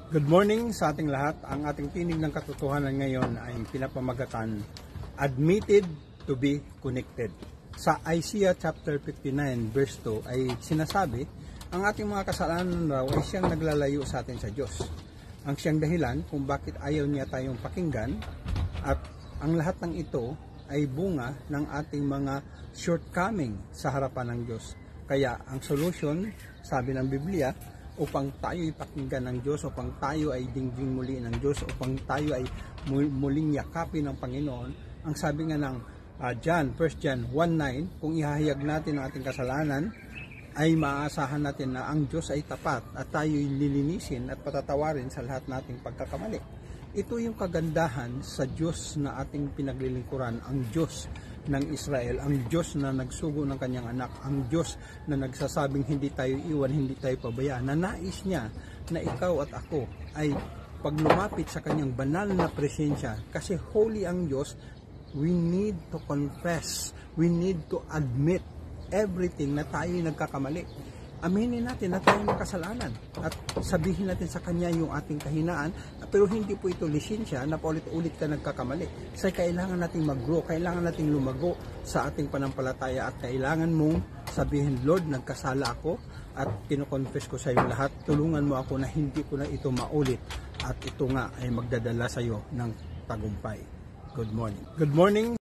Good morning sa ating lahat. Ang ating tinig ng katotohanan ngayon ay pinapamagatan, Admitted to be Connected. Sa Isaiah chapter 59 verse 2 ay sinasabi, ang ating mga kasalanan raw ay siyang naglalayo sa atin sa Diyos. Ang siyang dahilan kung bakit ayaw niya tayong pakinggan, at ang lahat ng ito ay bunga ng ating mga shortcoming sa harapan ng Diyos. Kaya ang solution, sabi ng Biblia, upang tayo ipakinggan ng Diyos, upang tayo ay dinggin muli ng Diyos, upang tayo ay muling yakapin ng Panginoon. Ang sabi nga ng John, 1 John 1:9, kung ihahayag natin ang ating kasalanan, ay maaasahan natin na ang Diyos ay tapat at tayo'y lilinisin at patatawarin sa lahat nating pagkakamali. Ito yung kagandahan sa Diyos na ating pinaglilingkuran, ang Diyos ng Israel, ang Diyos na nagsugo ng kanyang anak, ang Diyos na nagsasabing hindi tayo iwan, hindi tayo pabayaan, na nais niya na ikaw at ako ay pag lumapit sa kanyang banal na presensya, kasi holy ang Diyos, we need to confess, we need to admit everything na tayo'y nagkakamali. Aminin natin na tayo makasalanan at sabihin natin sa Kanya yung ating kahinaan, pero hindi po ito lisensya na paulit-ulit ka nagkakamali. Kasi kailangan nating mag-grow, kailangan nating lumago sa ating panampalataya, at kailangan mong sabihin, Lord, nagkasala ako at kinoconfess ko sa iyo lahat. Tulungan mo ako na hindi ko na ito maulit, at ito nga ay magdadala sa iyo ng tagumpay. Good morning. Good morning.